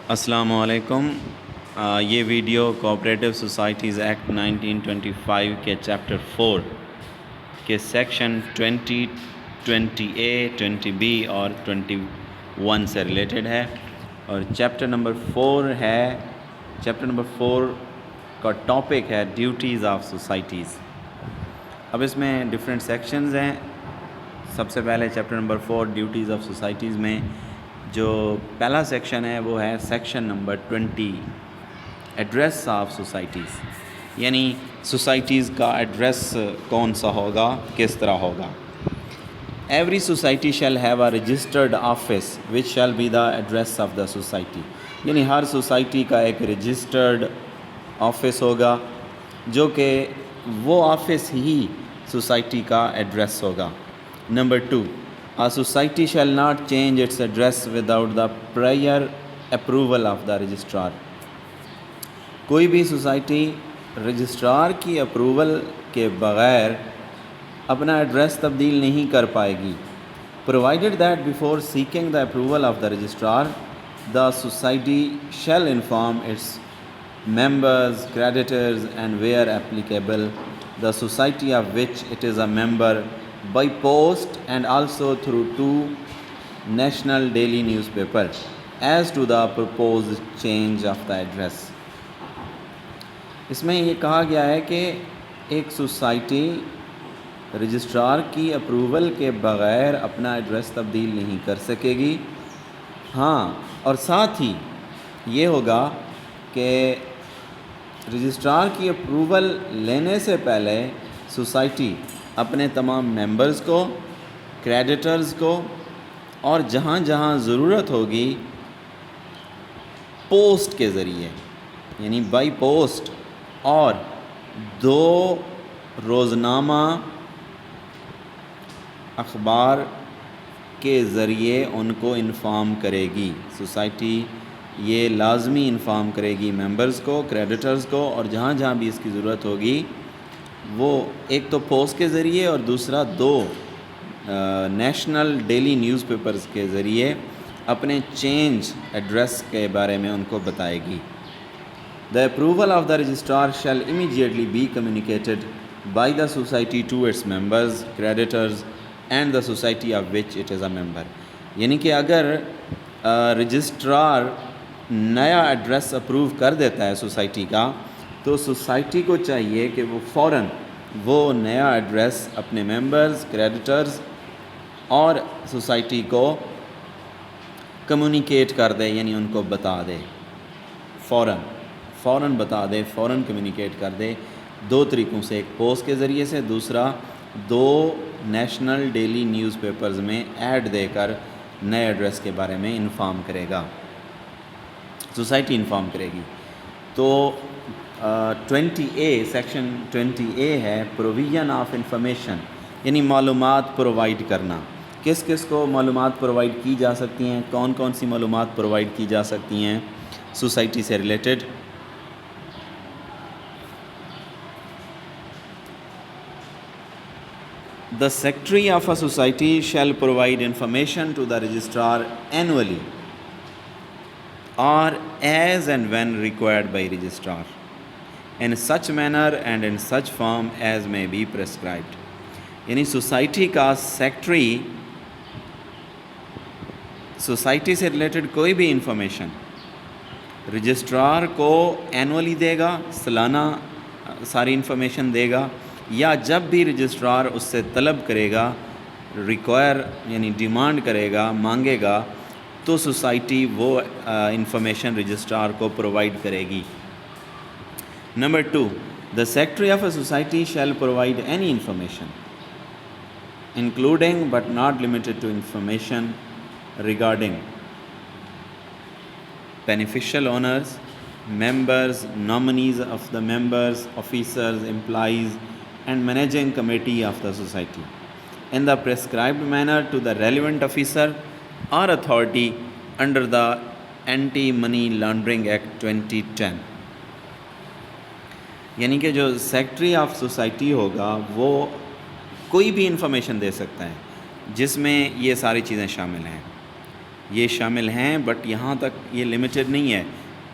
السلام علیکم۔ یہ ویڈیو کوآپریٹو سوسائٹیز ایکٹ 1925 کے چیپٹر 4 کے سیکشن 20، 20A، 20B اور 21 سے ریلیٹڈ ہے، اور چیپٹر نمبر 4 ہے۔ چیپٹر نمبر 4 کا ٹاپک ہے ڈیوٹیز آف سوسائٹیز۔ اب اس میں ڈفرینٹ سیکشنز ہیں۔ سب سے پہلے chapter number 4 duties of societies میں جو پہلا سیکشن ہے وہ ہے section number 20، address of societies, یعنی سوسائٹیز کا ایڈریس کون سا ہوگا، کس طرح ہوگا۔ Every society shall have a registered office which shall be the address of the society, یعنی ہر سوسائٹی کا ایک رجسٹرڈ آفس ہوگا جو کہ وہ آفس ہی سوسائٹی کا ایڈریس ہوگا۔ Number 2، A society shall not change its address without the prior approval of the registrar۔ کوئی بھی سوسائٹی رجسٹرار کی اپروول کے بغیر اپنا ایڈریس تبدیل نہیں کر پائے گی۔ Provided that before seeking the approval of the registrar, the society shall inform its members, creditors, and where applicable, the society of which it is a member, by post and also through 2 national daily newspapers, as to the proposed change of the address۔ اس میں یہ کہا گیا ہے کہ ایک society registrar کی approval کے بغیر اپنا ایڈریس تبدیل نہیں کر سکے گی۔ ہاں، اور ساتھ ہی یہ ہوگا کہ رجسٹرار کی اپروول لینے سے پہلے سوسائٹی اپنے تمام ممبرز کو، کریڈیٹرز کو، اور جہاں جہاں ضرورت ہوگی پوسٹ کے ذریعے، یعنی بائی پوسٹ اور 2 روزنامہ اخبار کے ذریعے ان کو انفارم کرے گی۔ سوسائٹی یہ لازمی انفارم کرے گی ممبرز کو، کریڈیٹرز کو، اور جہاں جہاں بھی اس کی ضرورت ہوگی وہ ایک تو پوسٹ کے ذریعے اور دوسرا 2 نیشنل ڈیلی نیوز پیپرز کے ذریعے اپنے چینج ایڈریس کے بارے میں ان کو بتائے گی۔ The approval of the registrar shall immediately be communicated by the society to its members, creditors, and the society of which it is a member۔ یعنی کہ اگر رجسٹرار نیا ایڈریس اپروو کر دیتا ہے سوسائٹی کا، تو سوسائٹی کو چاہیے کہ وہ فوراً وہ نیا ایڈریس اپنے ممبرز، کریڈیٹرز اور سوسائٹی کو کمیونیکیٹ کر دے، یعنی ان کو بتا دے، فوراً بتا دے، فوراً کمیونیکیٹ کر دے۔ 2 طریقوں سے، ایک پوسٹ کے ذریعے سے، دوسرا 2 نیشنل ڈیلی نیوز پیپرز میں ایڈ دے کر نئے ایڈریس کے بارے میں انفارم کرے گا، سوسائٹی انفارم کرے گی۔ تو 20A، سیکشن 20A ہے پروویژن آف انفارمیشن، یعنی معلومات پرووائڈ کرنا۔ کس کس کو معلومات پرووائڈ کی جا سکتی ہیں، کون کون سی معلومات پرووائڈ کی جا سکتی ہیں سوسائٹی سے related. The secretary of a society shall provide information to the registrar annually or as and when required by registrar, in such manner and in such form as may be prescribed۔ یعنی society کا secretary society سے related کوئی بھی information registrar کو annually دے گا، سالانہ ساری information دے گا، یا جب بھی رجسٹرار اس سے طلب کرے گا، ریکوائر یعنی ڈیمانڈ کرے گا، مانگے گا، تو سوسائٹی وہ انفارمیشن رجسٹرار کو پرووائڈ کرے گی۔ Number 2، the secretary of a society shall provide any information including but not limited to information regarding beneficial owners, members, nominees of the members, officers, employees, and managing committee of the society in the prescribed manner to the relevant officer or authority under the Anti-Money Laundering Act 2010۔ یعنی کہ جو secretary of society ہوگا وہ کوئی بھی information دے سکتا ہے جس میں یہ ساری چیزیں شامل ہیں۔ یہ شامل ہیں، بٹ یہاں تک یہ لمیٹڈ نہیں ہے،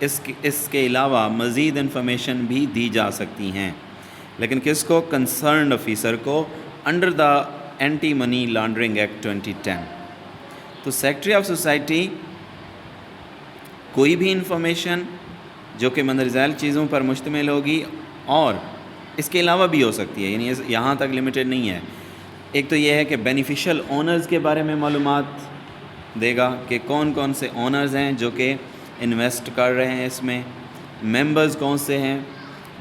اس کے علاوہ مزید انفارمیشن بھی دی جا سکتی ہیں، لیکن کس کو؟ کنسرنڈ آفیسر کو، under the anti money laundering act 2010۔ تو سیکرٹری آف سوسائٹی کوئی بھی انفارمیشن جو کہ مندرجہ ذیل چیزوں پر مشتمل ہوگی اور اس کے علاوہ بھی ہو سکتی ہے، یعنی یہاں تک لمیٹڈ نہیں ہے۔ ایک تو یہ ہے کہ بینیفیشل اونرز کے بارے میں معلومات دے گا کہ کون کون سے اونرز ہیں جو کہ انویسٹ کر رہے ہیں اس میں، ممبرز کون سے ہیں،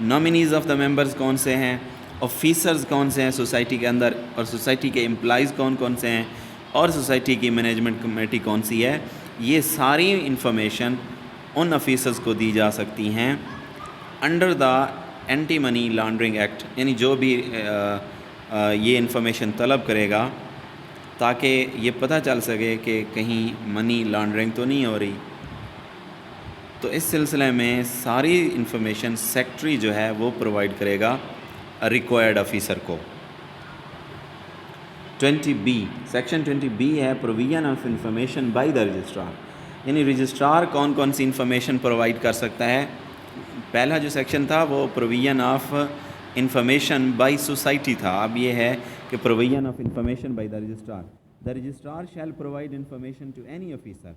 نامینیز آف دا ممبرز کون سے ہیں، آفیسرز کون سے ہیں سوسائٹی کے اندر، اور سوسائٹی کے امپلائیز کون کون سے ہیں، اور سوسائٹی کی مینجمنٹ کمیٹی کون سی ہے۔ یہ ساری انفارمیشن ان آفیسرز کو دی جا سکتی ہیں under the anti money laundering act, یعنی جو بھی یہ انفارمیشن طلب کرے گا تاکہ یہ پتہ چل سکے کہ کہیں منی لانڈرنگ تو نہیں ہو رہی۔ تو اس سلسلے میں ساری انفارمیشن سیکرٹری جو ہے وہ پرووائڈ کرے گا ریکوائرڈ آفیسر کو۔ 20B سیکشن 20B ہے provision of information by the registrar, یعنی رجسٹرار کون کون سی انفارمیشن پرووائڈ کر سکتا ہے۔ پہلا جو سیکشن تھا وہ provision of information by society تھا، اب یہ ہے کہ provision of information by the registrar. The registrar shall provide information to any officer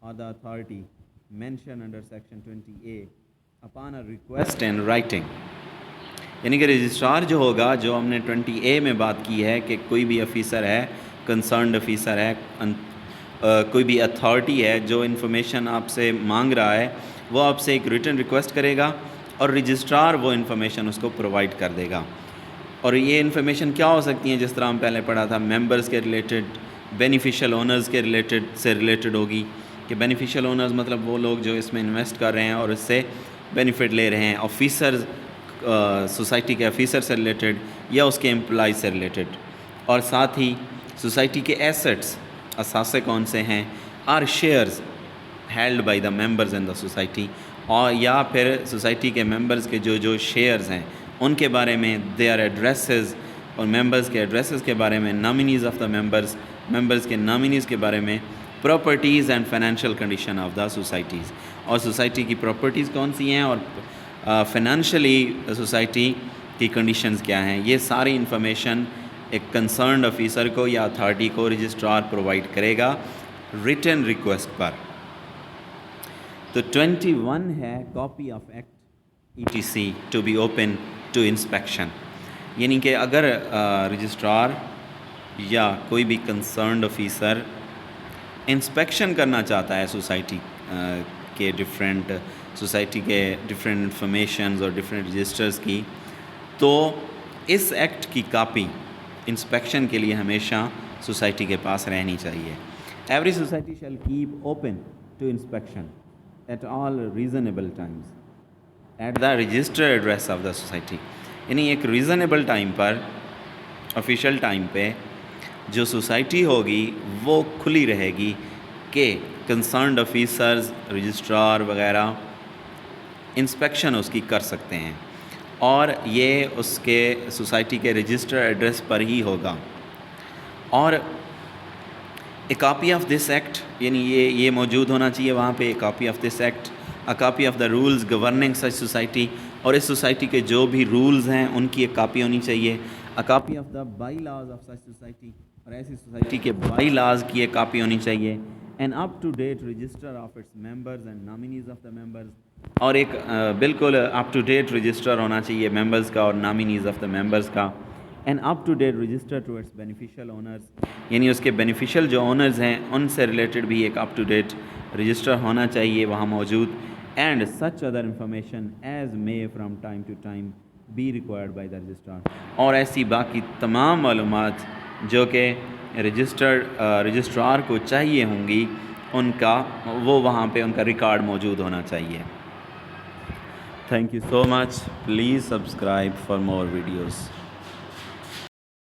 اور the authority mention under section 20A upon a request and writing, یعنی کہ رجسٹرار جو ہوگا، جو ہم نے 20A میں بات کی ہے کہ کوئی بھی آفیسر ہے، کنسرنڈ آفیسر ہے، کوئی بھی اتھارٹی ہے جو انفارمیشن آپ سے مانگ رہا ہے، وہ آپ سے ایک ریٹن ریکویسٹ کرے گا اور رجسٹرار وہ انفارمیشن اس کو پرووائڈ کر دے گا۔ اور یہ انفارمیشن کیا ہو سکتی ہیں؟ جس طرح ہم پہلے پڑھا تھا، ممبرز کے ریلیٹڈ، بینیفیشل اونرز کے ریلیٹڈ ہوگی کہ بینیفیشل اونرز مطلب وہ لوگ جو اس میں انویسٹ کر رہے ہیں اور اس سے بینیفٹ لے رہے ہیں، آفیسرز سوسائٹی کے آفیسر سے ریلیٹڈ یا اس کے امپلائی سے ریلیٹڈ، اور ساتھ ہی سوسائٹی کے ایسٹس، اثاثے کون سے ہیں، are shares held by the members in the society, اور یا پھر سوسائٹی کے ممبرز کے جو شیئرز ہیں ان کے بارے میں، دیئر ایڈریسز، اور ممبرز کے ایڈریسز کے بارے میں، نامینیز آف دا ممبرز کے نامینیز کے بارے میں، properties and financial condition of the societies, اور سوسائٹی کی پراپرٹیز کون سی ہیں اور فائنینشلی سوسائٹی کی کنڈیشنز کیا ہیں، یہ ساری انفارمیشن ایک کنسرنڈ آفیسر کو یا اتھارٹی کو رجسٹرار پرووائڈ کرے گا ریٹن ریکویسٹ پر۔ تو 21 ہے copy of act ETC to be open to inspection, یعنی کہ اگر رجسٹرار یا کوئی بھی کنسرنڈ آفیسر انسپیکشن کرنا چاہتا ہے سوسائٹی کے سوسائٹی کے ڈفرینٹ انفارمیشنز اور ڈفرینٹ رجسٹرز کی، تو اس ایکٹ کی کاپی انسپیکشن کے لیے ہمیشہ سوسائٹی کے پاس رہنی چاہیے۔ Every society shall keep open to inspection at all reasonable times at the register address of the society, یعنی ایک ریزنیبل ٹائم پر، آفیشیل ٹائم پہ جو سوسائٹی ہوگی وہ کھلی رہے گی کہ کنسرنڈ آفیسرز، رجسٹرار وغیرہ انسپیکشن اس کی کر سکتے ہیں، اور یہ اس کے سوسائٹی کے رجسٹر ایڈریس پر ہی ہوگا۔ اور a copy of this act, یعنی یہ موجود ہونا چاہیے وہاں پہ، a copy of this act, a copy of the rules governing such society, اور اس سوسائٹی کے جو بھی رولز ہیں ان کی ایک کاپی ہونی چاہیے، اے copy of the by laws of such society, اور ایسی سوسائٹی کے بائی لاز کی ایک کاپی ہونی چاہیے، an up to date register of its members and nominees of the members, اور ایک بالکل اپ ٹو ڈیٹ رجسٹر ہونا چاہیے ممبرز کا اور نامینیز آف دا ممبرز کا، an up to date register to its beneficial owners, یعنی اس کے بینیفیشل جو اونرز ہیں ان سے ریلیٹڈ بھی ایک اپ ٹو ڈیٹ رجسٹر ہونا چاہیے وہاں موجود، and such other information as may from time to time be required by the registrar, اور ایسی باقی تمام معلومات جو کہ رجسٹرار کو چاہیے ہوں گی ان کا، وہ وہاں پہ ان کا ریکارڈ موجود ہونا چاہیے۔ Thank you so much. Please subscribe for more videos.